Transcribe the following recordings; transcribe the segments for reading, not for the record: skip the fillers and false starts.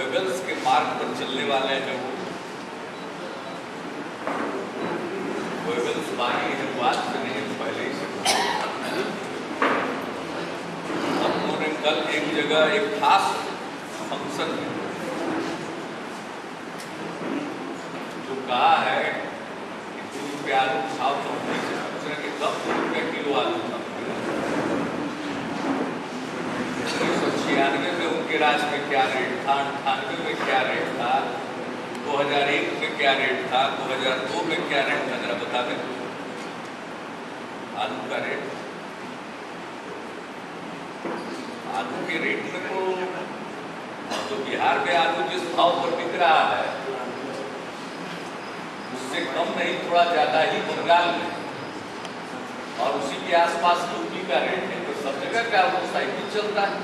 Goebbels के मार्ग पर चलने वाले हैं वो गोएबल्स बानी है, बात से नहीं पहले ही हम लोगों ने कल एक जगह एक खास फंक्शन में जो कहा है कि 2 रुपये आलू खाओ तो हमने से पूछ रहे कि कब 2 रुपये किलो आलू था। 1996 में उनके राज में क्या रेट था, 98 में क्या रेट था, 2001 में क्या रेट था, 2002 में क्या रेट था, जरा बता दें आलू का रेट। आलू के रेट में तो बिहार में आलू जिस भाव पर बिक रहा है उससे कम नहीं, थोड़ा ज्यादा ही बंगाल में और उसी के आसपास यूपी का रेट है। तो सब जगह का वो साइकिल चलता है,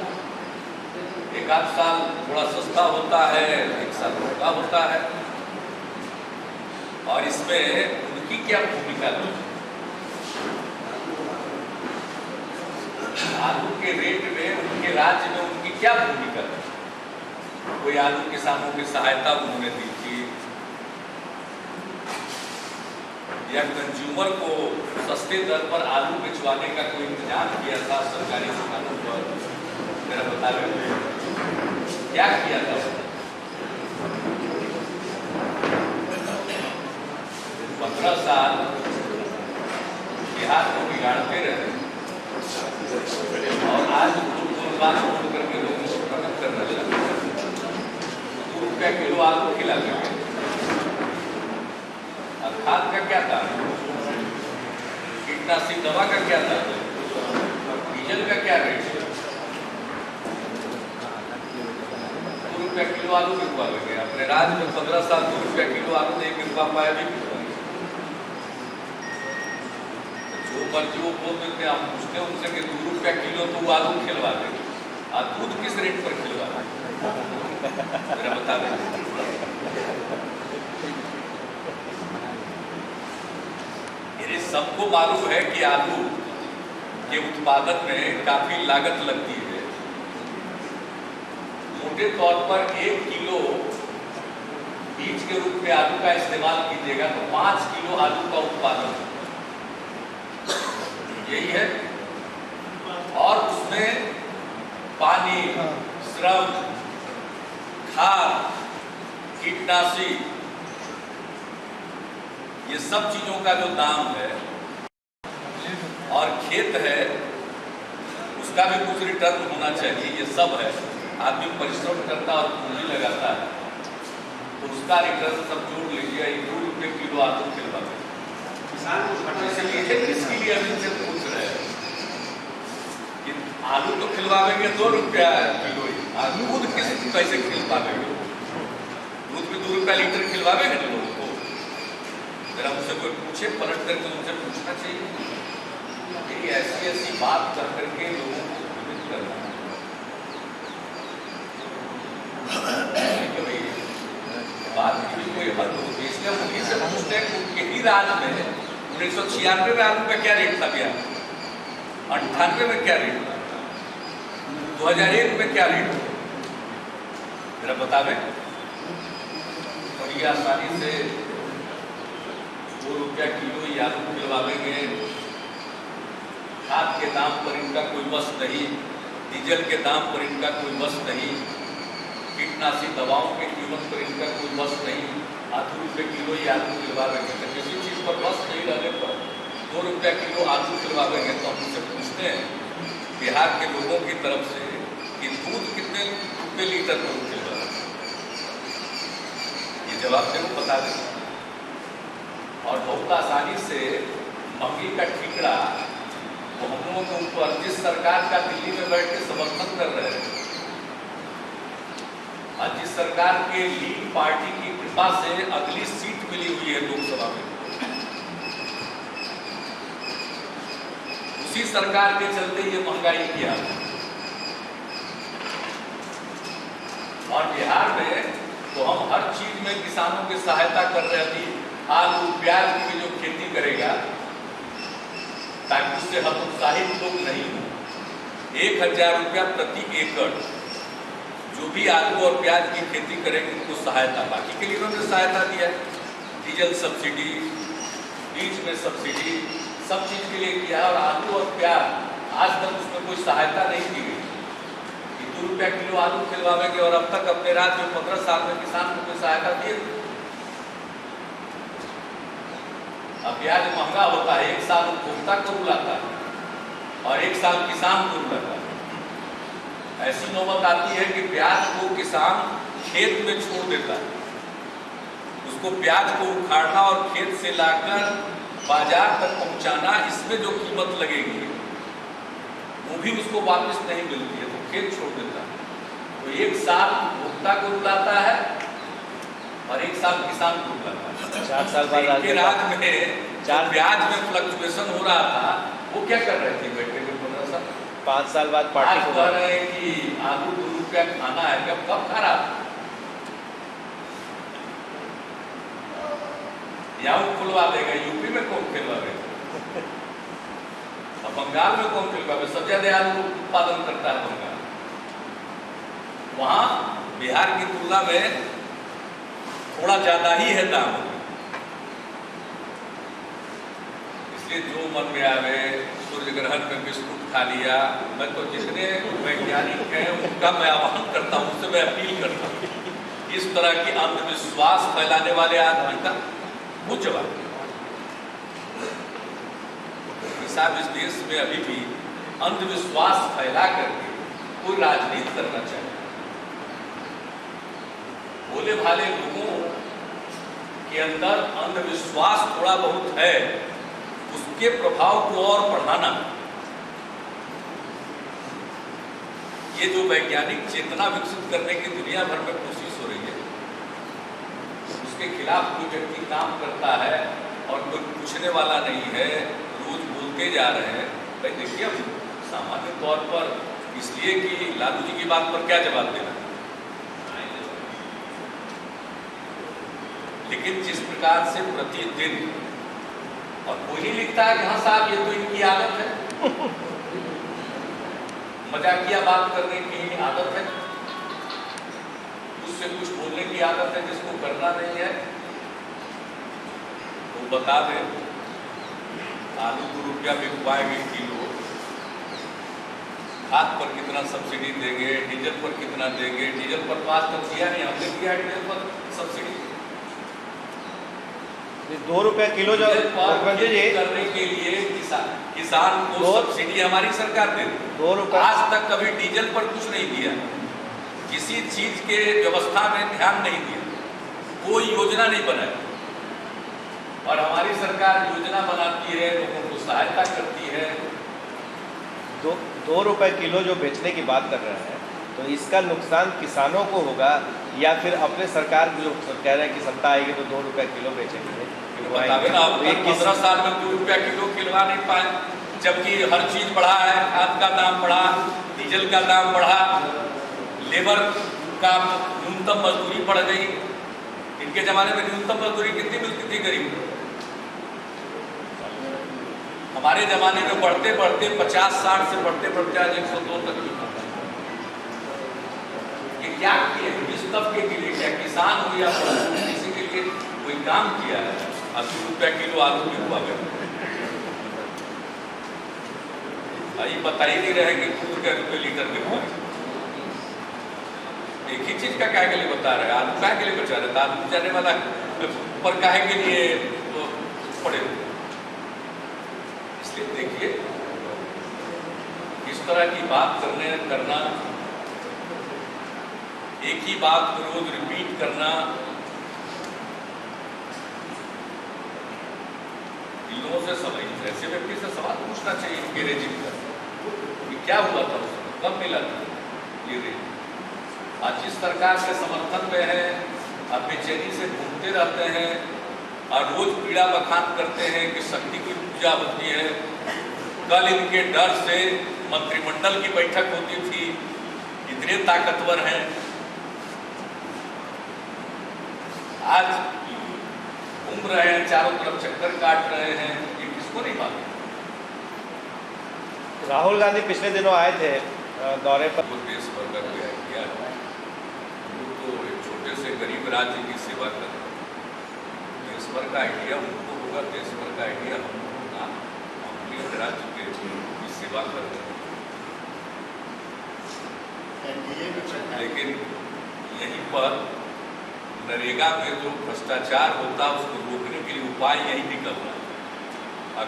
एक आध साल थोड़ा सस्ता होता है, एक साल महंगा होता है। और इसमें उनकी क्या भूमिका है? आलू के रेट में उनके राज्य में उनकी क्या भूमिका है? कोई आलू किसानों की सहायता उन्होंने दी थी या कंज्यूमर को सस्ते दर पर आलू बेचवाने का कोई इंतजाम किया था सरकारी दुकानों पर? मेरा बता रहे क्या किया था? 15 साल बिहार को बिगाड़ते रहे और आज बात छोड़ करके लोगों को प्रकट करना चाहते हैं। 2 रुपया किलो आलू खिला करके और खाद का क्या था, कीटनाशक दवा का क्या था, डीजल का क्या रेट है? 2 रुपया किलो आलू बिकवा लगे अपने राज्य में। 15 साल 2 रुपया किलो आलू नहीं बिकवा पाया भी। जो मर्जी वो बोल देते हैं, हम पूछते हैं उनसे कि 2 रुपया किलो तो वो आलू खिलवा देंगे और दूध किस रेट पर खिलवा देंगे? जरा बता दें। सबको मालूम है कि आलू के उत्पादन में काफी लागत लगती है। मोटे तौर पर 1 किलो बीज के रूप में आलू का इस्तेमाल कीजिएगा तो 5 किलो आलू का उत्पादन यही है। और उसमें पानी, श्रम, खाद, कीटनाशी, ये सब चीजों का जो दाम है और खेत है उसका भी कुछ रिटर्न होना चाहिए। ये सब है, आदमी परिश्रम करता और पूंजी लगाता है तो उसका रिटर्न सब जोड़ लीजिए। 2 रुपये किलो आलू खिलवा किसान को इसलिए इसके लिए हम इनसे पूछ रहे हैं कि आलू तो खिलवाएंगे 2 रुपया किलो ही, दूध किस पैसे खिलवाएंगे? दूध में 2 रुपया लीटर खिलवाएंगे ना लोगों को? जरा उनसे कोई पूछे, पलट करके उनसे पूछना चाहिए। ऐसी बात कर करके लोगों को भ्रमित करना बात की कोई हद होती है। इसलिए हम उन्हीं से पूछते हैं कि उनके ही राज में 1996 में आलू का क्या रेट था, गया 98 में क्या रेट था, 2001 में क्या रेट था, जरा बता दें। और ये आसानी से 2 रुपया किलो ही आलू खिलवाएंगे। खाद के दाम पर इनका कोई बस नहीं, डीजल के दाम पर इनका कोई बस नहीं, कीटनाशी दवाओं की कीमत पर इनका कोई बस नहीं। 2 रुपये किलो ही आलू खिलवाएंगे तो किसी चीज़ पर बस नहीं रहने पर 2 रुपया किलो आलू खिलवाएंगे तो हम उनसे पूछते हैं बिहार के लोगों की तरफ से कि दूध कितने रुपये लीटर पर खिलवा? ये जवाब से वो बता दें। और बहुत आसानी से महंगी का ठिकरा तो हम लोगों के ऊपर जिस सरकार का दिल्ली में बैठ के समर्थन कर रहे हैं और जिस सरकार के लीड पार्टी की कृपा से अगली सीट मिली हुई है लोकसभा में, उसी सरकार के चलते ये महंगाई किया। और बिहार में तो हम हर चीज में किसानों की सहायता कर रहे थे। आलू प्याज की जो खेती करेगा ताकि उससे हतोत्साहित लोग नहीं हो। 1000 रुपया प्रति एकड़ जो भी आलू और प्याज की खेती करेंगे उनको सहायता, बाकी के लिए उन्होंने सहायता दिया है, डीजल सब्सिडी, बीज में सब्सिडी, सब चीज़ के लिए किया। और आलू और प्याज आज तक उसमें कोई सहायता नहीं दी गई कि 2 रुपया किलो आलू खिलवाएंगे, और अब तक अपने राज्य में 15 साल में किसान को कोई सहायता दिए। अब प्याज महंगा होता है, एक साल उपभोक्ता को रुलाता है और एक साल किसान को रुलाता है। ऐसी नौबत आती है कि प्याज को किसान खेत में छोड़ देता है, उसको प्याज को उखाड़ना और खेत से लाकर बाजार तक पहुंचाना, इसमें जो कीमत लगेगी वो भी उसको वापस नहीं मिलती है, तो खेत छोड़ देता है। तो एक साल उपभोक्ता को रुलाता है और एक साल किसान को रुलाता है। 4 साल बाद के राज्य में प्याज में फ्लक्चुएशन हो रहा था, वो क्या कर रहे थे बैठे हुए 15 साल? 5 साल बाद पार्टी को कह रहे हैं कि आलू 2 रुपया खाना है, कब खा रहा था? या वो खुलवा देगा, यूपी में कौन खिलवाएगा, और बंगाल में कौन खिलवाएगा? सबसे ज्यादा आलू उत्पादन करता है बंगाल, वहां बिहार की तुलना में थोड़ा ज्यादा ही है दाम। इसलिए जो मन में आवे, सूर्य ग्रहण में बिस्कुट खा लिया, मैं तो जितने वैज्ञानिक हैं उनका मैं आह्वान करता हूँ, उससे मैं अपील करता हूँ, इस तरह की अंधविश्वास फैलाने वाले आदमी का वो जवाब। साहब इस देश में अभी भी अंधविश्वास फैला करके कोई राजनीति करना चाहिए। भोले भाले लोगों के अंदर अंधविश्वास थोड़ा बहुत है, उसके प्रभाव को और बढ़ाना, ये जो वैज्ञानिक चेतना विकसित करने की दुनिया भर में कोशिश हो रही है, उसके खिलाफ कोई व्यक्ति काम करता है और कोई पूछने वाला नहीं है, रोज बोलते जा रहे हैं। भाई देखिए, अब सामान्य तौर पर इसलिए कि लालू जी की बात पर क्या जवाब देना, लेकिन जिस प्रकार से प्रतिदिन, और कोई लिखता है कि हाँ साहब ये तो इनकी आदत है, मजाकिया बात करने की आदत है, उससे कुछ बोलने की आदत है, जिसको करना नहीं है वो बता दें आलू 2 रुपया बिकवाएंगे किलो, खाद पर कितना सब्सिडी देंगे, डीजल पर कितना देंगे। डीजल पर तो आज तक दिया नहीं, हमने दिया है डीजल पर सब्सिडी 2 रुपया किलो जो करने के लिए किसान को सब्सिडी हमारी सरकार दे 2 रुपया। आज तक कभी डीजल पर कुछ नहीं दिया, किसी चीज के व्यवस्था में ध्यान नहीं दिया, कोई योजना नहीं बनाई। और हमारी सरकार योजना बनाती है, लोगों को सहायता करती है। 2 रुपये किलो जो बेचने की बात कर रहे हैं, तो इसका नुकसान किसानों को होगा या फिर अपने सरकार जो कह रहे हैं कि सत्ता आएगी तो 2 रुपये किलो बेचेंगे? बतावे ना, 15 साल में 2 रुपया किलो खिलवा नहीं पाए, जबकि हर चीज बढ़ा है, खाद का दाम बढ़ा, डीजल का दाम बढ़ा, लेबर का न्यूनतम मजदूरी बढ़ गई। इनके जमाने में न्यूनतम मजदूरी कितनी मिलती थी गरीब को? हमारे जमाने में बढ़ते बढ़ते 50-60 से बढ़ते बढ़ते आज 102 तक भी पहुंचा। ये क्या किए, किस तबके के लिए किया, किसान हो या किसी के लिए कोई काम किया है? 80 रुपया किलो आलू बिकवा गए, ये बता ही नहीं रहे कि दूध का रुपये लीटर बिकवा। एक ही चीज का क्या के लिए बता रहे हैं, आलू क्या के लिए बचा रहे, आलू जाने वाला पर काहे के लिए तो पड़े। इसलिए देखिए, इस तरह की बात करना, एक ही बात को रोज रिपीट करना, इन लोगों से सवाल, ऐसे व्यक्ति से सवाल पूछना चाहिए इनके रेजिम का कि क्या हुआ था उसमें, कब मिला था ये रेजिम। आज जिस सरकार के समर्थन में है, आप बेचैनी से घूमते रहते हैं और रोज पीड़ा बखान करते हैं कि शक्ति की पूजा होती है। कल इनके डर से मंत्रिमंडल की बैठक होती थी, इतने ताकतवर हैं। आज घूम रहे हैं, चारों तरफ चक्कर काट रहे हैं, ये किसको नहीं मालूम। राहुल गांधी पिछले दिनों आए थे दौरे पर, देश भर का किया गरीब राज्य की सेवा कर रहे हैं। देश भर का आइडिया उनको होगा, देश भर का आइडिया हमको होगा, हम गरीब राज्य की सेवा कर रहे हैं। लेकिन यहीं पर नरेगा में जो भ्रष्टाचार होता है उसको रोकने के लिए उपाय यही निकल रहा है।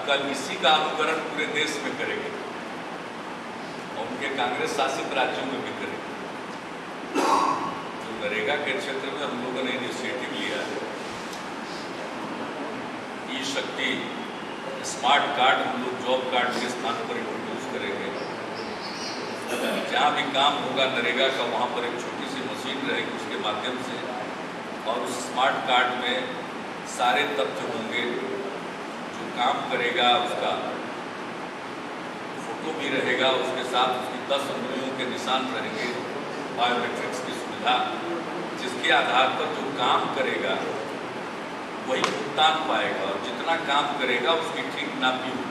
कल इसी का अनुकरण पूरे देश में करेंगे और उनके कांग्रेस शासित राज्यों में भी करेंगे। तो नरेगा के क्षेत्र में हम लोगों ने इनिशिएटिव लिया है, ई शक्ति स्मार्ट कार्ड हम लोग जॉब कार्ड के स्थान पर इंट्रोड्यूस करेंगे। जहाँ भी काम होगा नरेगा का वहाँ पर एक छोटी सी मशीन रहेगी, उसके माध्यम से और उस स्मार्ट कार्ड में सारे तथ्य होंगे। जो काम करेगा उसका फोटो भी रहेगा, उसके साथ उसकी 10 उंगलियों के निशान रहेंगे, बायोमेट्रिक्स की सुविधा, जिसके आधार पर जो काम करेगा वही भुगतान पाएगा और जितना काम करेगा उसकी ठीक नापी होगी।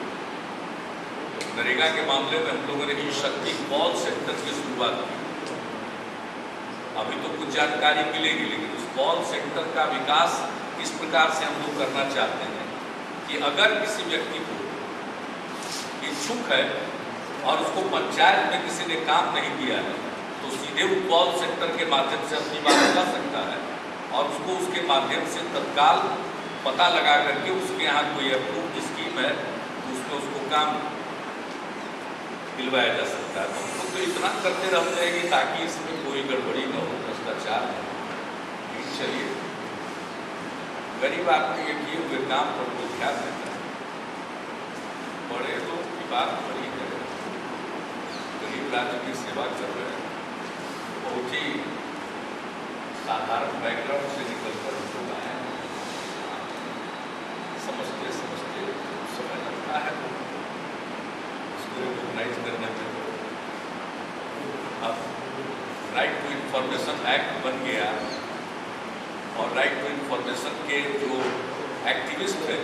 नरेगा के मामले में हम लोगों ने ई शक्ति कॉल सेंटर की शुरुआत की। अभी तो कुछ जानकारी मिलेगी, लेकिन उस कॉल सेंटर का विकास इस प्रकार से हम लोग करना चाहते हैं कि अगर किसी व्यक्ति को इच्छुक है और उसको पंचायत में किसी ने काम नहीं दिया है तो सीधे वो कॉल सेंटर के माध्यम से अपनी बात बता सकता है और उसको उसके माध्यम से तत्काल पता लगा करके उसके यहाँ कोई अप्रूव्ड स्कीम है तो उसमें उसको काम दिलवाया जा सकता है। तो हम लोग तो इतना करते रहते हैं कि ताकि इसमें कोई गड़बड़ी न हो, भ्रष्टाचार न हो। चलिए, गरीब आदमी के किए हुए काम पर कोई ध्यान देता है, बड़े लोग की बात बड़ी है, गरीब राज्य की सेवा कर रहे हैं। बहुत ही साधारण बैकग्राउंड से निकलकर हम लोग आए हैं, समझते समझते समय लगता है उसको रिकॉग्नाइज करने में। अब राइट टू इंफॉर्मेशन एक्ट बन गया और राइट टू इंफॉर्मेशन के जो एक्टिविस्ट हैं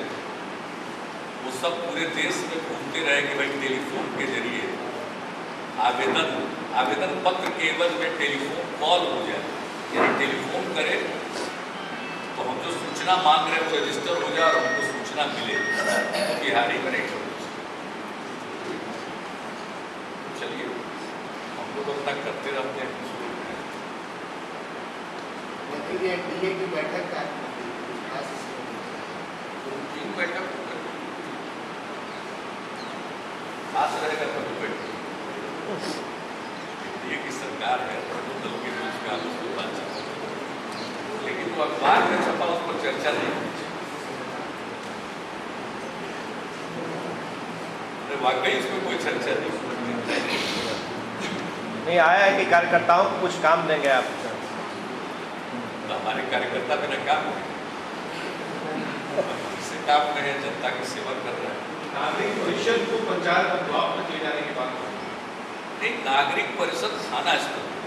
वो सब पूरे देश में घूमते रहे कि भाई टेलीफोन के जरिए आवेदन पत्र के एवज में टेलीफोन कॉल हो जाए, यानी टेलीफोन करें तो हम जो सूचना मांग रहे हैं वो रजिस्टर हो जाए और हमको सूचना मिले। तो बिहारी में नहीं। चलिए, हम लोग अपना करते रहते हैं। एनडीए की बैठक का तीन बैठक खास रहेगा कभी बैठक। एनडीए की सरकार है, दोनों दल के बीच में आपस में बातचीत, लेकिन वो अखबार में छपा उस पर चर्चा नहीं होनी चाहिए। वाकई इसमें कोई चर्चा नहीं आया है कि कार्यकर्ताओं को कुछ काम देंगे आप? तो हमारे कार्यकर्ता बिना काम से काम नहीं है, जनता की सेवा कर रहे हैं। नागरिक परिषद को पंचायत बदलाव में ले जाने की बात नहीं, नागरिक परिषद थाना स्तर पर,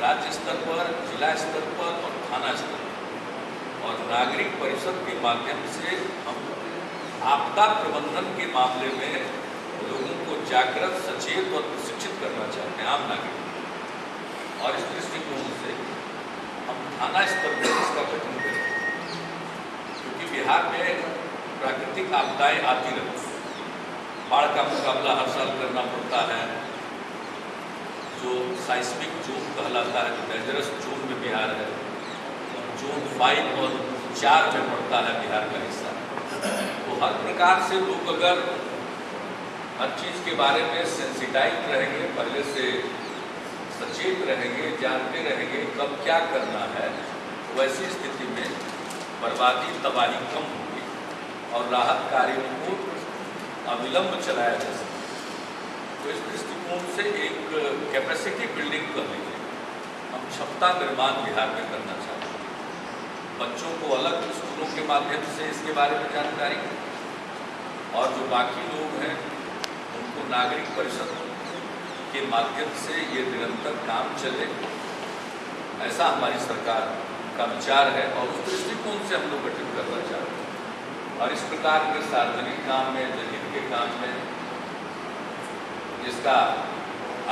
राज्य स्तर पर, जिला स्तर पर और थाना स्तर पर, और नागरिक परिषद के माध्यम से हम आपदा प्रबंधन के मामले में लोगों को जागृत, सचेत और प्रशिक्षित करना चाहते हैं, आम नागरिक। और इस दृष्टिकोण से हम थाना स्तर पर इसका गठन करें, क्योंकि बिहार में प्राकृतिक आपदाएं आती रहती हैं। बाढ़ का मुकाबला हर साल करना पड़ता है, जो साइस्मिक जोन कहलाता है, जो डेंजरस जोन में बिहार है, जोन 5 और 4 में पड़ता है बिहार का हिस्सा। तो हर प्रकार से लोग अगर हर चीज़ के बारे में सेंसिटाइज रहेंगे, पहले से सचेत रहेंगे, जानते रहेंगे कब क्या करना है, वैसी स्थिति में बर्बादी तबाही कम होगी और राहत कार्यों को अविलंब चलाया जा सकता है। तो इस दृष्टिकोण से एक कैपेसिटी बिल्डिंग कर लीजिए, हम क्षमता निर्माण बिहार में करना चाहते हैं। बच्चों को अलग स्कूलों के माध्यम से इसके बारे में जानकारी, और जो बाकी लोग हैं उनको नागरिक परिषद के माध्यम से ये निरंतर काम चले, ऐसा हमारी सरकार का विचार है और उस दृष्टिकोण से हम लोग गठित करना चाहते हैं। और इस प्रकार के सार्वजनिक काम में, जनहित के काम में, जिसका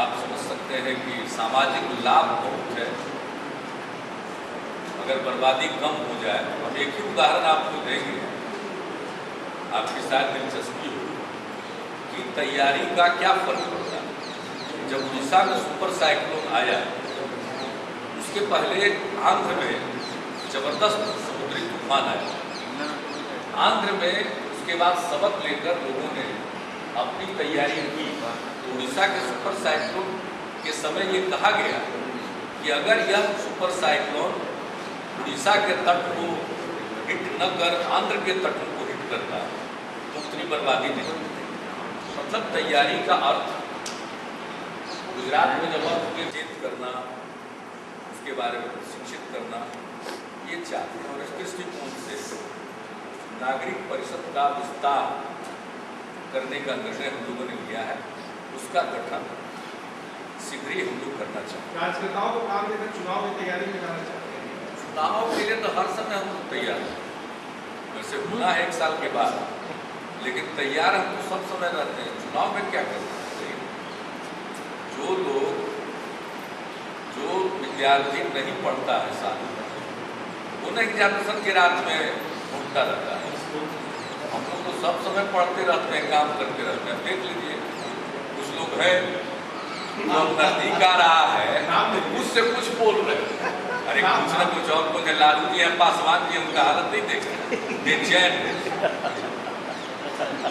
आप समझ सकते हैं कि सामाजिक लाभ बहुत है, अगर बर्बादी कम हो जाए, हम एक ही उदाहरण आपको देंगे, आपकी शायद दिलचस्पी हो कि तैयारी का क्या फर्क पड़ता है। जब उड़ीसा में सुपर साइक्लोन आया, उसके पहले आंध्र में जबरदस्त समुद्री तूफान आया। आंध्र में उसके बाद सबक लेकर लोगों ने अपनी तैयारी की। तो उड़ीसा के सुपर साइक्लोन के समय ये कहा गया कि अगर यह सुपर साइक्लोन उड़ीसा के तट को हिट न कर आंध्र के तट को हिट करता तो उतनी बर्बादी नहीं होती। मतलब तैयारी का अर्थ गुजरात में जब अर्थ चेत करना, उसके बारे में शिक्षित करना, ये चाहते हैं। और इस दृष्टिकोण से नागरिक परिषद का विस्तार करने का निर्णय हम लोगों ने लिया है। उसका गठन शीघ्र ही हम लोग करना चाहते हैं। राजनेताओं को काम देकर चुनाव की तैयारी में जाना चाहते हैं। चुनाव के लिए तो हर समय हम लोग तैयार हैं। वैसे होना है 1 साल के बाद, लेकिन तैयार हम तो सब समय रहते हैं। चुनाव में क्या करना चाहिए? जो विद्यार्थी नहीं पढ़ता है साल में, वो ना एग्जामिनेशन के रात में घूमता रहता है। हम लोग तो सब समय पढ़ते रहते हैं, काम करते रहते हैं। देख लीजिए, कुछ लोग हैं जो नजदीक आ रहा है उससे कुछ बोल रहे हैं, अरे कुछ ना कुछ और कुछ। लालू जी हैं, पासवान जी, उनका हालत नहीं देख रहे, बेचैन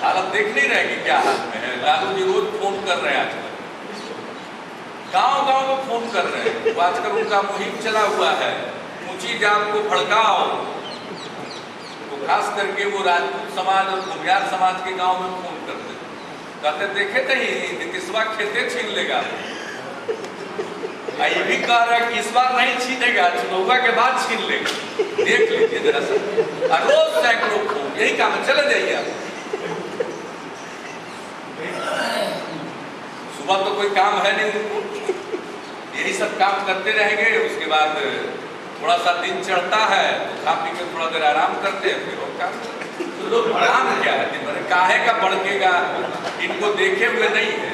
हालत देख नहीं रहे कि क्या हालत में है। लालू जी रोज फोन कर रहे हैं, आजकल गांव-गांव में फोन कर रहे हैं। आजकल उनका मुहिम चला हुआ है, ऊंची जात को भड़काओ। तो खास करके वो राजपूत समाज और भूमियार समाज के गांव में फोन करते, कहते देखे नहीं नीतीशवा खेते छीन लेगा। ये भी कह रहा है कि इस बार नहीं छीनेगा, चुनाव के बाद छीन लेगा। देख लीजिए जरा सा, रोज सैकड़ों फोन, यही काम है। चले जाइए आप, सुबह तो कोई काम है नहीं उनको, यही सब काम करते रहेंगे। उसके बाद थोड़ा सा दिन चढ़ता है तो खा पी के थोड़ा देर आराम करते हैं, फिर और काम। तो लोग काम क्या है दिन भर, काहे का भड़केगा, इनको देखे हुए नहीं है।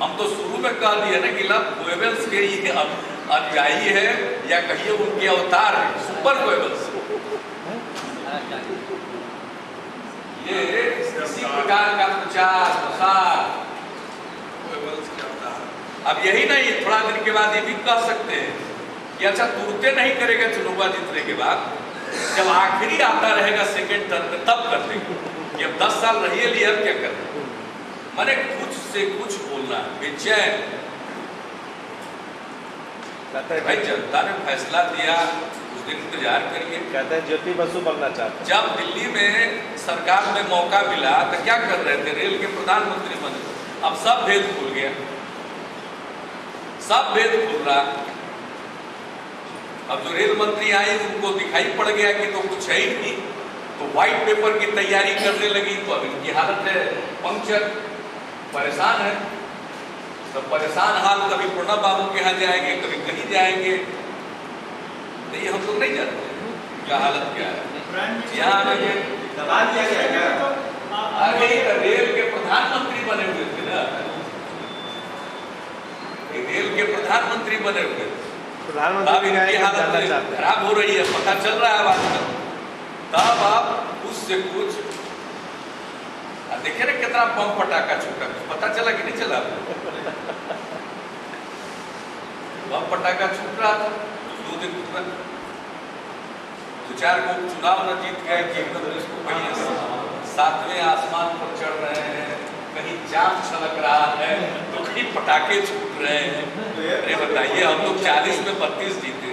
हम तो शुरू में कह दिए ना कि लव गोएबल्स के ये अनुयायी है, या कहिए उनके अवतार है, सुपर गोएबल्स। ये इसी प्रकार का प्रचार प्रसार। अब यही नहीं, थोड़ा दिन के बाद ये भी कह सकते हैं कि अच्छा तुरते नहीं करेगा चुनाव जीतने के बाद, जब आखिरी आता रहेगा सेकेंड टर्म में तब कर देंगे कि अब 10 साल रहिए लिए, अब क्या करना। मैंने कुछ से कुछ बोलना है, बेचैन। भाई जनता ने फैसला दिया, उस दिन इंतजार करिए। कहते हैं ज्योति बसु बनना चाहते हैं। जब दिल्ली में सरकार में मौका मिला तो क्या कर रहे थे, रेल के प्रधानमंत्री बने। अब सब भेद खुल गया, सब भेद खुल रहा। अब जो रेल मंत्री आए उनको दिखाई पड़ गया कि तो कुछ है ही नहीं, तो व्हाइट पेपर की तैयारी करने लगी। तो अब इनकी हालत है पंक्चर, परेशान है। तो परेशान हाल, कभी प्रणब बाबू के यहाँ जाएंगे, कभी कहीं जाएंगे। नहीं, हम लोग नहीं जानते क्या हालत क्या है। यहाँ दबा दिया गया, अरे रेल के प्रधानमंत्री बने हुए थे ना, रेल के प्रधानमंत्री बने हुए थे। प्रधानमंत्री की हालत खराब हो रही है, पता चल रहा है आजकल। तब आप उससे कुछ देखे ना कितना बम पटाखा छूटा, पता चला कि नहीं चला? बम पटाखा छूट रहा था 2 दिन बाद, 2-4 को चुनाव न जीत गए कि एकदम इसको कहीं 7वें आसमान पर चढ़ रहे हैं, कहीं चांद छलक रहा है, तो कहीं पटाखे छूट रहे हैं। अरे बताइए, हम लोग 40 में 32 जीते।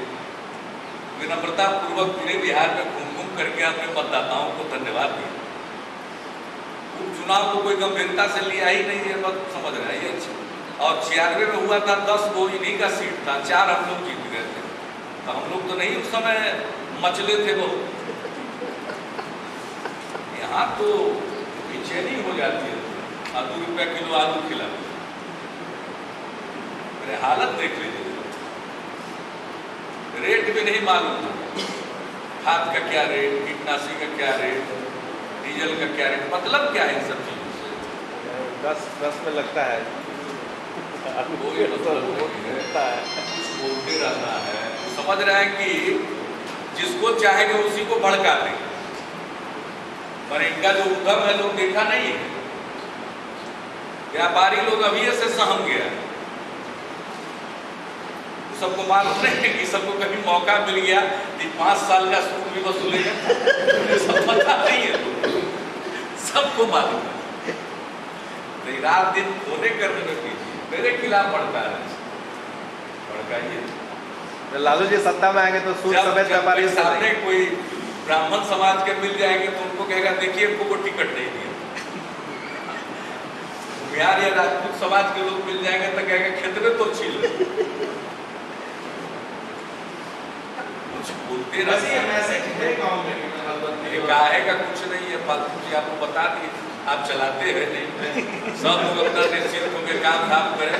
विनम्रता पूर्वक पूरे बिहार में घूम घूम करके अपने मतदाताओं को धन्यवाद दिया। उपचुनाव को कोई गंभीरता से लिया ही नहीं है, बस समझ रहे हैं। और 96 में हुआ था, 10 वो इन्हीं का सीट था, 4 हम लोग जीत गए थे। तो हम लोग तो नहीं उस समय मचले थे वो। यहाँ तो बेचैनी हो जाती है, 2 रुपया किलो आलू खिला। मेरे हालत देख लीजिए, रेट भी नहीं मालूम था, खाद का क्या रेट, कीटनाशी का क्या रेट, डीजल का क्या रेट। मतलब क्या है इन सब चीजों से? 10 में लगता है, कोई मतलब नहीं है, बोलते रहना है। समझ रहे हैं कि जिसको चाहेंगे उसी को भड़का देंगे। पर इनका जो उद्यम है लोग देखा नहीं है। व्यापारी लोग अभी से सहम गया, सबको मालूम नहीं है कि सबको कभी मौका मिल गया कि 5 साल का सूद भी वसूलेगा, सब पता नहीं है, सबको मालूम है। तो रात दिन होने करने में कीजिए, मेरे खिलाफ भड़काइए। लालू जी सत्ता में आएंगे तो सूद समेत व्यापारी सामने कोई ब्राह्मण समाज के मिल जाएंगे तो उनको कहेगा देखिए इनको को टिकट नहीं दिया। बिहार या राजपूत समाज के लोग मिल जाएंगे तो कहेगा खेत में तो छील कुछ बोलते मैसेज गाँव में काहे का कुछ नहीं है, फालतू जी आपको बता दिए, आप चलाते हैं नहीं, सब लोग अपना निश्चित होकर काम धाम करें,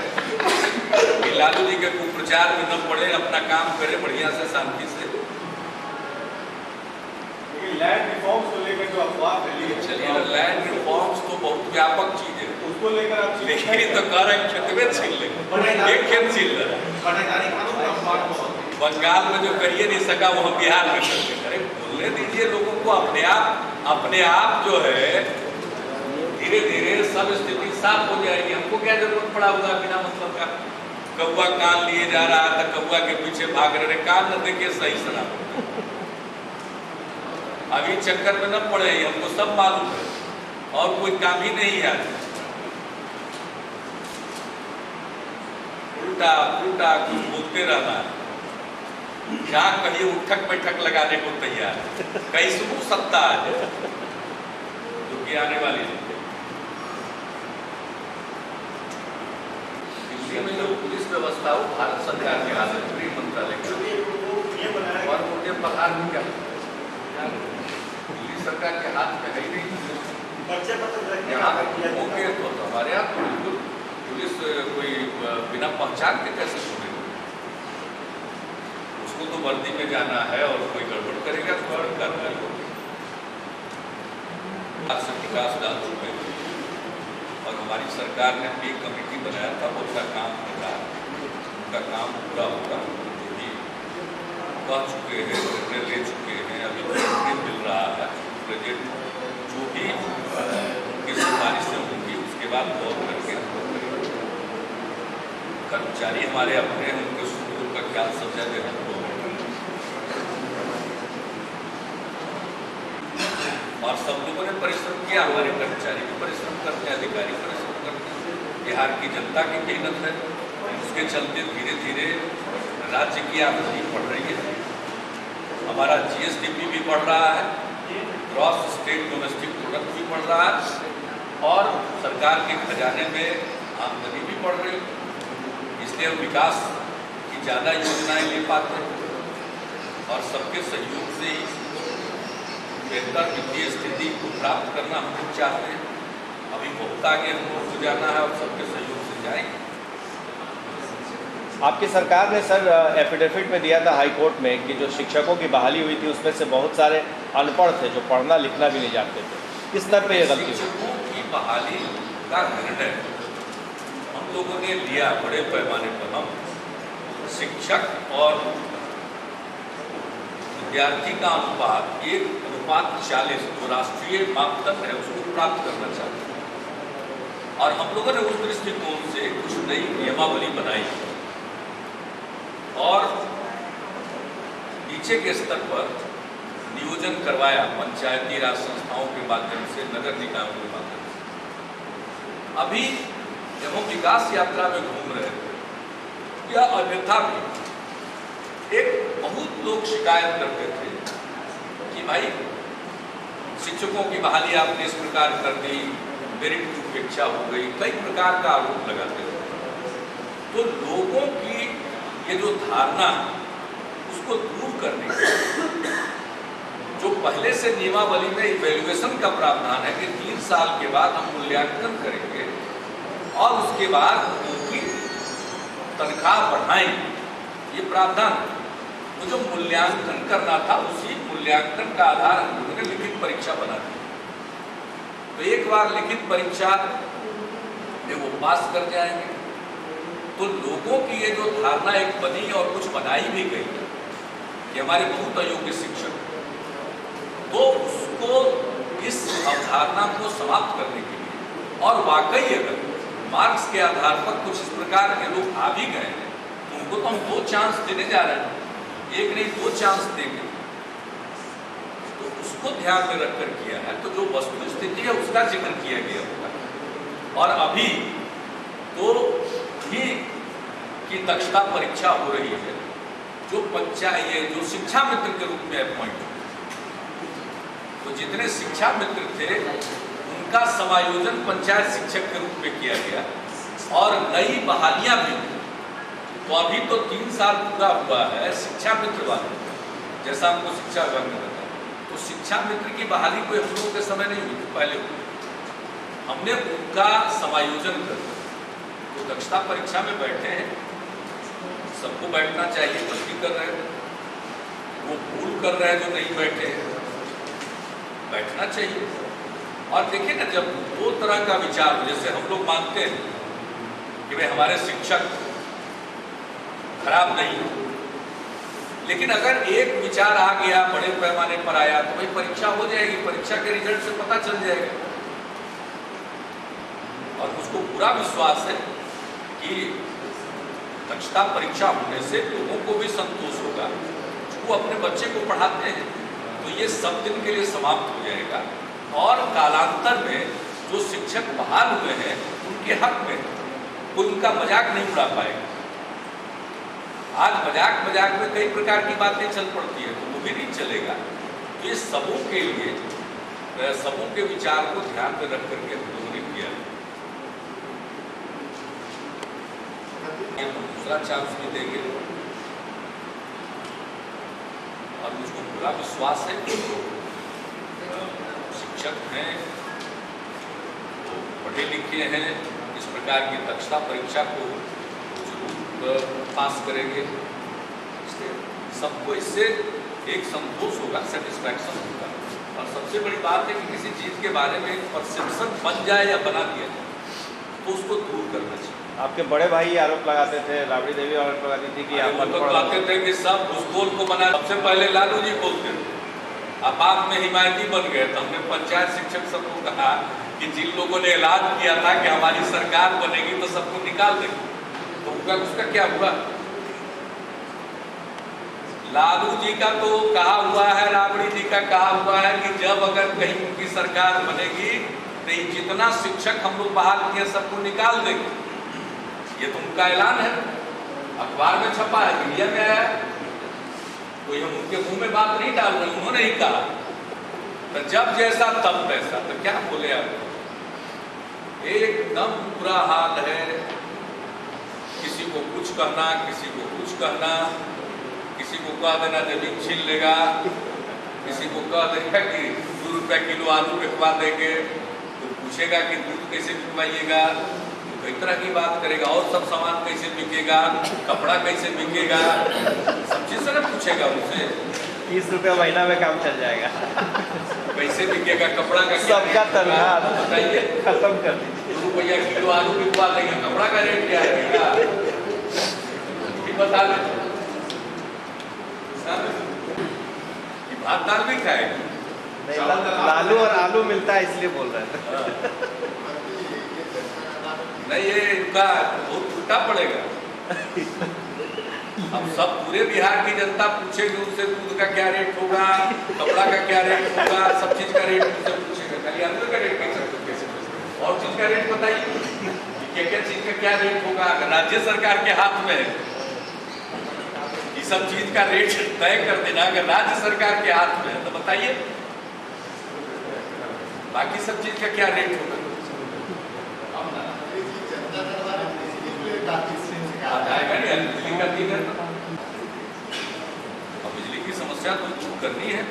लालू जी के कुप्रचार में न पड़े, अपना काम करें बढ़िया से शांति से। लैंड रिफॉर्म्स को लेकर जो अफवाह फैली है, चलिए लैंड रिफॉर्म्स तो बहुत व्यापक चीज है, उसको लेकर आप लेकिन तो कह रहे हैं खेत में छीन लेंगे, एक खेत छीन रहा है। बंगाल में जो करिए नहीं सका वो हम बिहार में करते। अरे बोलने दीजिए लोगों को, अपने आप जो है धीरे धीरे सब स्थिति साफ हो जाएगी। हमको क्या जरूरत पड़ा होगा बिना मतलब का, कौवा कान लिए जा रहा था, कौवा के पीछे भाग रहे, कान न देखे सही सलामत। अभी चक्कर में न पड़े, हमको सब मालूम है और कोई काम ही नहीं है। उल्टा उल्टा कुछ बोलते रहना है, जहाँ कहीं उठक बैठक लगाने को तैयार है, कहीं सुबह सत्ता आ जाए जो कि आने वाली है। दिल्ली में जो पुलिस व्यवस्था हो भारत सरकार के हाथ में, गृह मंत्रालय का, और उनके पहाड़ में क्या दिल्ली सरकार के हाथ में है ही नहीं। यहाँ होंगे तो हमारे यहाँ तो बिल्कुल पुलिस कोई बिना पहचान के कैसे छोड़ेगा, उसको तो वर्दी में जाना है और कोई गड़बड़ करेगा तो कार्रवाई होगी। विकास डाल चुके हैं और हमारी सरकार ने भी कमेटी बनाया था, वो उसका काम कर रहा है, उनका काम पूरा होगा। जो भी कह चुके हैं, निर्णय ले चुके हैं, अभी प्रेजेंट मिल रहा है, प्रेजेंट जो भी उनकी सिफारिशें होंगी उसके बाद गौर करके कर्मचारी हमारे अपने हैं, उनके सुख का ख्याल सब जगह हमको और सब लोगों ने परिश्रम किया, हमारे कर्मचारी भी परिश्रम करते हैं, अधिकारी परिश्रम करते हैं, बिहार की जनता की मेहनत है, उसके चलते धीरे धीरे राज्य की आमदनी बढ़ रही है, हमारा GSDP भी बढ़ रहा है, ग्रॉस स्टेट डोमेस्टिक प्रोडक्ट भी बढ़ रहा है और सरकार के खजाने में आमदनी भी बढ़ रही है। इसलिए हम विकास की ज़्यादा योजनाएं ले पाते हैं और सबके सहयोग से ही बेहतर वित्तीय स्थिति को प्राप्त करना हम लोग चाहते हैं। अभी बहुत आगे हम लोग को जाना है और सबके सहयोग से जाएंगे। आपकी सरकार ने सर एफिडेविट में दिया था हाई कोर्ट में कि जो शिक्षकों की बहाली हुई थी उसमें से बहुत सारे अनपढ़ थे जो पढ़ना लिखना भी नहीं जानते थे, किस स्तर पे ये गलती हुई? शिक्षकों की बहाली का निर्णय हम लोगों ने लिया बड़े पैमाने पर। हम शिक्षक और विद्यार्थी का अनुपात 1:40 जो राष्ट्रीय मापदंड है उसको प्राप्त करना चाहते हैं और हम लोगों ने उस दृष्टिकोण से कुछ नई नियमावली बनाई और नीचे के स्तर पर नियोजन करवाया पंचायती राज संस्थाओं के माध्यम से, नगर निकायों के माध्यम से। अभी जब हम विकास यात्रा में घूम रहे थे या अन्यथा भी एक बहुत लोग शिकायत करते थे कि भाई शिक्षकों की बहाली आपने इस प्रकार कर दी, मेरिट की उपेक्षा हो गई, कई प्रकार का आरोप लगाते थे। तो लोगों की ये जो धारणा उसको दूर करने के जो पहले से नियमावली में इवैल्यूएशन का प्रावधान है कि 3 साल के बाद हम मूल्यांकन करेंगे और उसके बाद उनकी तनख्वाह बढ़ाएंगे, ये प्रावधान है। तो जो मूल्यांकन करना था उसी मूल्यांकन का आधार हम लोगों ने लिखित परीक्षा बना दी। तो एक बार लिखित परीक्षा में वो पास कर जाएंगे तो लोगों की ये जो धारणा एक बनी और कुछ बनाई भी गई कि हमारे बहुत अयोग्य शिक्षक, तो उसको इस अवधारणा को समाप्त करने के लिए, और वाकई अगर मार्क्स के आधार पर कुछ इस प्रकार के लोग आ भी गए हैं तो उनको तो हम 2 चांस देने जा रहे हैं, एक नहीं 2 चांस देंगे, तो उसको ध्यान में रखकर किया है। तो जो वस्तु स्थिति है उसका जिक्र किया गया होगा। और अभी तो ही की दक्षता परीक्षा हो रही है, जो जो शिक्षा मित्र के रूप में अपॉइंट हुए, तो जितने शिक्षा मित्र थे उनका समायोजन पंचायत शिक्षक के रूप में किया गया और नई बहालियां भी हुई। तो अभी तो 3 साल पूरा हुआ है शिक्षा मित्र वाले, जैसा हमको शिक्षा विभाग ने बताया, तो शिक्षा मित्र की बहाली कोई हम लोगों के समय नहीं हुई, पहले हुई। हमने उनका समायोजन कर, तो दक्षता परीक्षा में बैठे हैं, सबको बैठना चाहिए, गलती कर रहे हैं, वो भूल कर रहे हैं जो नहीं बैठे, बैठना चाहिए। और देखिए ना, जब 2 तरह का विचार, जैसे हम लोग मानते हैं कि भाई हमारे शिक्षक खराब नहीं है, लेकिन अगर एक विचार आ गया, बड़े पैमाने पर आया, तो भाई परीक्षा हो जाएगी, परीक्षा के रिजल्ट से पता चल जाएगा। और मुझको पूरा विश्वास है कि दक्षता परीक्षा होने से लोगों को भी संतोष होगा, वो अपने बच्चे को पढ़ाते हैं, तो ये सब दिन के लिए समाप्त हो जाएगा। और कालांतर में जो शिक्षक बहाल हुए हैं उनके हक में कोई उनका मजाक नहीं उड़ा पाएगा। आज मजाक में कई प्रकार की बातें चल पड़ती है, तो वो भी नहीं चलेगा। तो ये सबों के लिए, सबों के विचार को ध्यान में रख करके हम लोगों ने किया। दूसरा चांस भी देंगे और मुझको पूरा विश्वास है कि शिक्षक हैं, तो पढ़े लिखे हैं, इस प्रकार की दक्षता परीक्षा को जरूर पास करेंगे। सबको इससे एक संतोष होगा, सेटिस्फैक्शन होगा। और सबसे बड़ी बात है कि किसी चीज़ के बारे में एक परसेप्शन बन जाए या बना दिया जाए तो उसको दूर करना चाहिए। आपके बड़े भाई आरोप लगाते थे, राबड़ी देवी आरोप लगाती थी कि आप कहते थे कि सब भूगोल को बना, सबसे पहले लालू जी बोलते थे, आप में हिमायती बन गए। तो हमने पंचायत शिक्षक सबको कहा कि जिन लोगों ने ऐलान किया था कि हमारी सरकार बनेगी तो सबको निकाल देंगे, तो उसका क्या हुआ? लालू जी का तो कहा हुआ है, राबड़ी जी का कहा हुआ है कि जब अगर कहीं उनकी सरकार बनेगी तो जितना शिक्षक हम लोग बहाल किए सबको निकाल देंगे। ये तो उनका ऐलान है, अखबार में छपा है, मीडिया में आया है, कोई हम उनके मुंह में बात नहीं डाल रहे, उन्होंने ही कहा। तो जब जैसा तब तैसा, तो क्या बोले आप? एकदम बुरा हाल है, किसी को कुछ कहना, किसी को कुछ कहना, किसी को कह देना जमीन छीन लेगा, किसी को कह देगा कि 2 रुपये किलो आलू बिकवा देंगे, तो पूछेगा कि दूध कैसे बिकवाइएगा, कई तरह की बात करेगा, और सब सामान कैसे बिकेगा, कपड़ा कैसे बिकेगा, सब चीज से ना पूछेगा उनसे। 30 रुपया महीना में काम चल जाएगा, कैसे बिकेगा, कपड़ा का सबका तनख्वाह बताइए, खत्म कर दीजिए। 2 रुपया किलो आलू बिकवा देंगे, कपड़ा का रेट क्या है बता दें, भात दाल भी खाएगा। लालू और आलू मिलता है इसलिए बोल रहे थे। नहीं, ये इनका बहुत उल्टा पड़ेगा। हम सब पूरे बिहार की जनता पूछेगी उनसे दूध का क्या रेट होगा, कपड़ा का क्या रेट होगा, सब चीज का रेट उनसे पूछेगा। खाली आलू का रेट कैसे और चीज का रेट बताइए, क्या चीज का क्या रेट होगा। अगर राज्य सरकार के हाथ में है ये सब चीज का रेट तय कर देना, अगर राज्य सरकार के हाथ में है तो बताइए बाकी सब चीज का क्या रेट होगा। जाएगा नहीं, बिजली का दिन है और बिजली की समस्या तो दूर करनी है।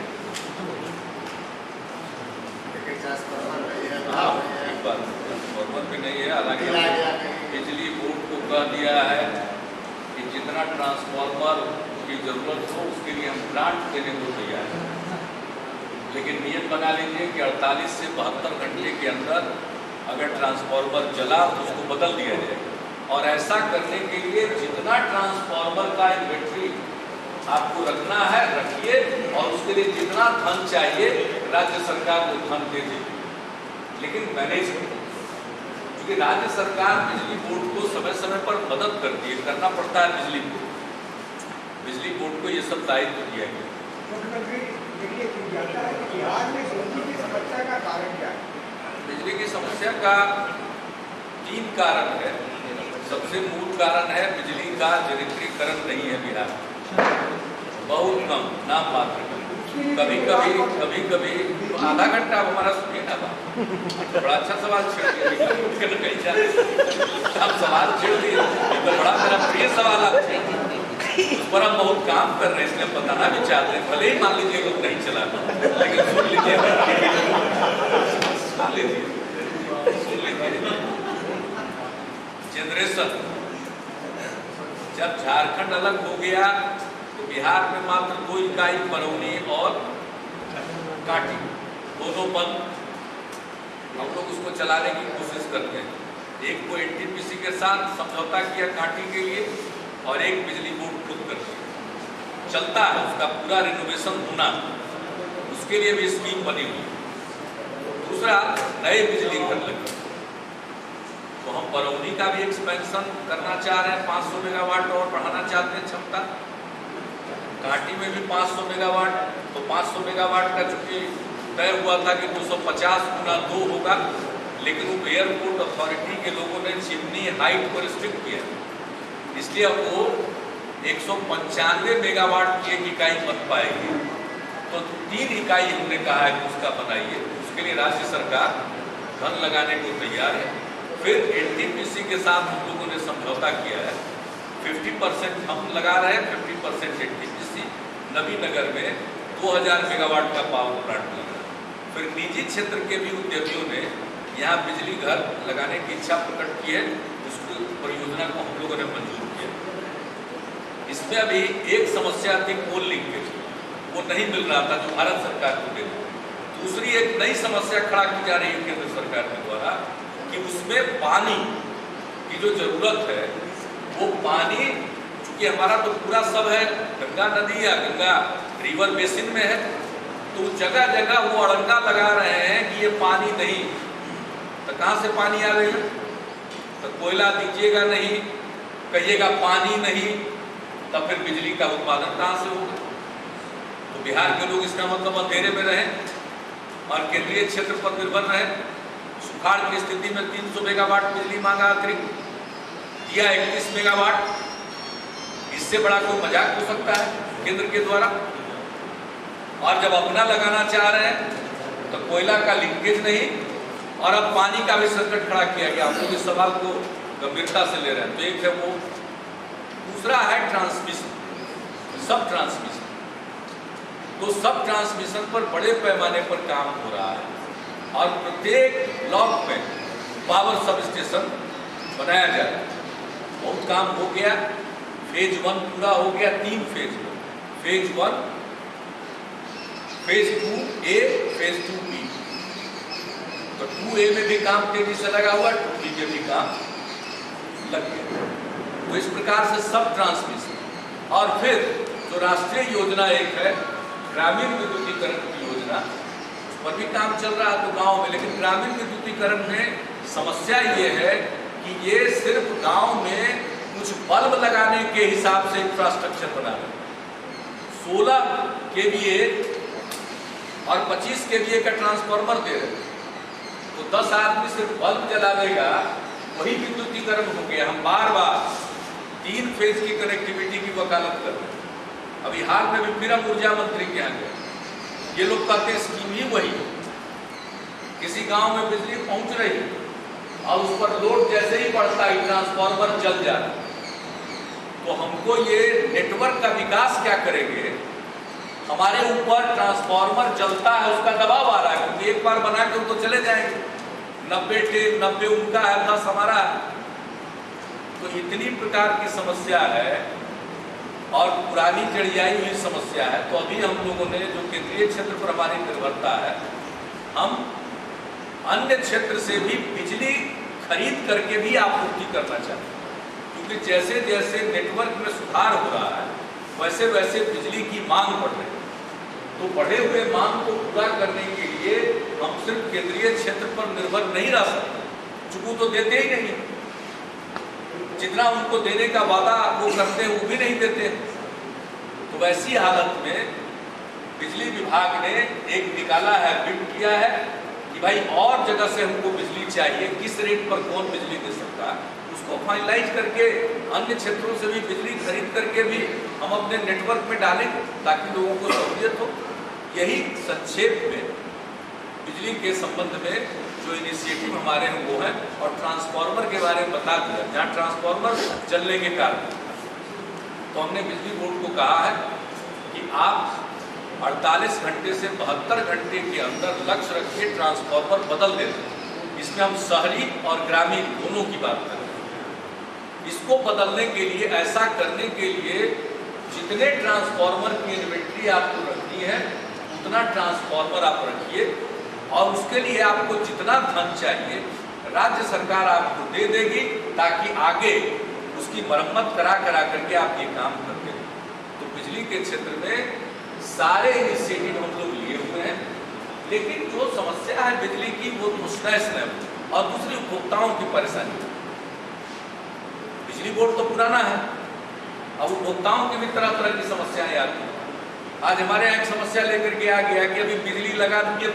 ट्रांसफार्मर भी नहीं है, हालांकि बिजली बोर्ड को कह दिया है कि जितना ट्रांसफार्मर की जरूरत हो उसके लिए हम ग्रांट देने को तैयार हैं, लेकिन नियत बना लीजिए कि 48 से 72 घंटे के अंदर अगर ट्रांसफार्मर जला तो उसको बदल दिया जाएगा। और ऐसा करने के लिए जितना ट्रांसफार्मर का इन्वेंट्री आपको रखना है रखिए, और उसके लिए जितना धन चाहिए राज्य सरकार को धन दे देगी, लेकिन मैनेज करें, क्योंकि राज्य सरकार बिजली बोर्ड को समय समय पर मदद करती है, करना पड़ता है बिजली बोर्ड को ये सब दायित्व दिया गया। मुख्यमंत्री देखिए जाता है कि बिहार में बिजली की समस्या का कारण क्या है? बिजली की समस्या का 3 कारण है। सबसे मूल कारण है बिजली का निरंतरीकरण नहीं है बिहार में, बहुत कम, नाम मात्र। कभी कभी आधा घंटा हमारा सुनिए ना बात, बड़ा अच्छा सवाल छेड़ दिया, कहीं जाने आप सवाल छेड़ दिए, ये तो बड़ा मेरा प्रिय सवाल आप छेड़, उस पर हम बहुत काम कर रहे हैं, इसलिए बताना भी चाहते हैं, भले ही मान लीजिए लोग नहीं चला, लेकिन सुन लीजिए जनरेशन। जब झारखंड अलग हो गया तो बिहार में मात्र 2 इकाई बरौनी और काटी, दोनों बंद। हम लोग उसको चलाने की कोशिश करते हैं। एक को एनटीपीसी के साथ समझौता किया काटी के लिए, और एक बिजली बोर्ड खुद करती है, चलता है, उसका पूरा रिनोवेशन होना, उसके लिए भी स्कीम बनी हुई। दूसरा, नए बिजली घर लगे, तो हम बरौनी का भी एक्सपेंशन करना चाह रहे हैं, 500 मेगावाट और बढ़ाना चाहते हैं क्षमता। काटी में भी 500 मेगावाट, तो 500 मेगावाट का चूंकि तय हुआ था कि 250 गुना 2 होगा, लेकिन वो एयरपोर्ट अथॉरिटी के लोगों ने चिमनी हाइट को रिस्ट्रिक्ट किया, इसलिए अब वो 195 मेगावाट की एक इकाई बन पाएगी। तो 3 इकाई हमने कहा है कि उसका बनाइए, उसके लिए राज्य सरकार धन लगाने को तैयार है। फिर एनटीपीसी के साथ हम लोगों ने समझौता किया है, 50% हम लगा रहे हैं, 50% एनटीपीसी। नवीनगर में 2000 मेगावाट का पावर प्लांट लगा है। फिर निजी क्षेत्र के भी उद्यमियों ने यहाँ बिजली घर लगाने की इच्छा प्रकट की है, उसकी परियोजना को हम लोगों ने मंजूर किया। इसमें अभी एक समस्या थी कोल लिंकेज, वो नहीं मिल रहा था जो भारत सरकार को दे रही। दूसरी एक नई समस्या खड़ा की जा रही है केंद्र सरकार के द्वारा कि उसमें पानी की जो जरूरत है, वो पानी चूंकि हमारा तो पूरा सब है गंगा नदी या गंगा रिवर बेसिन में है, तो जगह जगह वो अड़ंगा लगा रहे हैं कि ये पानी नहीं, तो कहाँ से पानी आएगा? तो कोयला दीजिएगा नहीं, कहिएगा पानी नहीं, तब फिर बिजली का उत्पादन कहाँ से होगा? तो बिहार के लोग इसका मतलब अंधेरे में रहें और केंद्रीय क्षेत्र पर निर्भर रहें। सुखाड़ की स्थिति में 300 मेगावाट बिजली मांगा अतिरिक्त, दिया 31 मेगावाट। इससे बड़ा कोई मजाक हो सकता है केंद्र के द्वारा? और जब अपना लगाना चाह रहे हैं तो कोयला का लिंकेज नहीं, और अब पानी का भी संकट खड़ा किया गया। आप लोग इस सवाल को गंभीरता से ले रहे हैं, तो एक है वो। दूसरा है ट्रांसमिशन, सब ट्रांसमिशन। तो सब ट्रांसमिशन पर बड़े पैमाने पर काम हो रहा है, और प्रत्येक ब्लॉक में पावर सब स्टेशन बनाया जाए। बहुत काम हो गया, फेज 1 पूरा हो गया, 3 फेज में, phase 1, phase 2A, phase 2B। तो 2A में भी काम तेजी से लगा हुआ, 2B में भी काम लग गया। तो इस प्रकार से सब ट्रांसमिशन। और फिर जो राष्ट्रीय योजना एक है ग्रामीण विद्युतीकरण की योजना, उस पर भी काम चल रहा है तो गांव में। लेकिन ग्रामीण विद्युतीकरण में समस्या ये है कि ये सिर्फ गांव में कुछ बल्ब लगाने के हिसाब से इंफ्रास्ट्रक्चर बना रहे हैं। 16 kVA और 25 kVA का ट्रांसफार्मर दे रहे हैं, तो 10 आदमी सिर्फ बल्ब जलावेगा, वही विद्युतीकरण हो गया। हम बार बार 3 फेज की कनेक्टिविटी की वकालत कर रहे हैं। अभी हाल में भी फिर हम ऊर्जा मंत्री के यहाँ गए, ये लोग कहते हैं स्कीम ही वही है। किसी गांव में बिजली पहुंच रही और उस पर लोड जैसे ही बढ़ता है ट्रांसफार्मर जल जा रहा। तो हमको ये नेटवर्क का विकास क्या करेंगे? हमारे ऊपर ट्रांसफार्मर जलता है, उसका दबाव आ रहा है, क्योंकि एक बार बना के तो चले जाएंगे, 90 उनका है, 10 हमारा है। तो इतनी प्रकार की समस्या है और पुरानी जड़ियाई हुई समस्या है। तो अभी हम लोगों ने जो केंद्रीय क्षेत्र पर हमारी निर्भरता है, हम अन्य क्षेत्र से भी बिजली खरीद करके भी आपूर्ति करना चाहते हैं, क्योंकि जैसे जैसे नेटवर्क में सुधार हो रहा है वैसे वैसे बिजली की मांग बढ़ रही है। तो बढ़े हुए मांग को पूरा करने के लिए हम सिर्फ केंद्रीय क्षेत्र पर निर्भर नहीं रह सकते, चूंकि तो देते ही नहीं, जितना उनको देने का वादा वो करते हैं वो भी नहीं देते। तो वैसी हालत में बिजली विभाग ने एक निकाला है, बिड किया है कि भाई और जगह से हमको बिजली चाहिए, किस रेट पर कौन बिजली दे सकता है, उसको फाइनलाइज करके अन्य क्षेत्रों से भी बिजली खरीद करके भी हम अपने नेटवर्क में डालेंगे ताकि लोगों को सहूलियत हो। यही संक्षेप में बिजली के संबंध में जो इनिशिएटिव हमारे हैं वो है। और ट्रांसफार्मर के बारे में बता दिया, जहाँ ट्रांसफार्मर चलने के कारण तो हमने बिजली बोर्ड को कहा है कि आप 48 घंटे से 72 घंटे के अंदर लक्ष्य रख के ट्रांसफार्मर बदल देते। इसमें हम शहरी और ग्रामीण दोनों की बात कर रहे हैं। इसको बदलने के लिए, ऐसा करने के लिए जितने ट्रांसफार्मर की इन्वेंट्री आपको रखनी है उतना ट्रांसफार्मर आप रखिए, और उसके लिए आपको जितना धन चाहिए राज्य सरकार आपको दे देगी, ताकि आगे उसकी मरम्मत करा करके आप ये काम करते हैं। तो बिजली के क्षेत्र में सारे इनिशिएटिव हम लोग लिए हुए हैं, लेकिन जो समस्या है बिजली की वो तुष्णस है, और दूसरी उपभोक्ताओं की परेशानी। बिजली बोर्ड तो पुराना है, अब उपभोक्ताओं की भी तरह तरह की समस्याएं आती हैं। आज हमारे यहाँ एक समस्या लेकर के आ गया कि अभी बिजली लगा दिए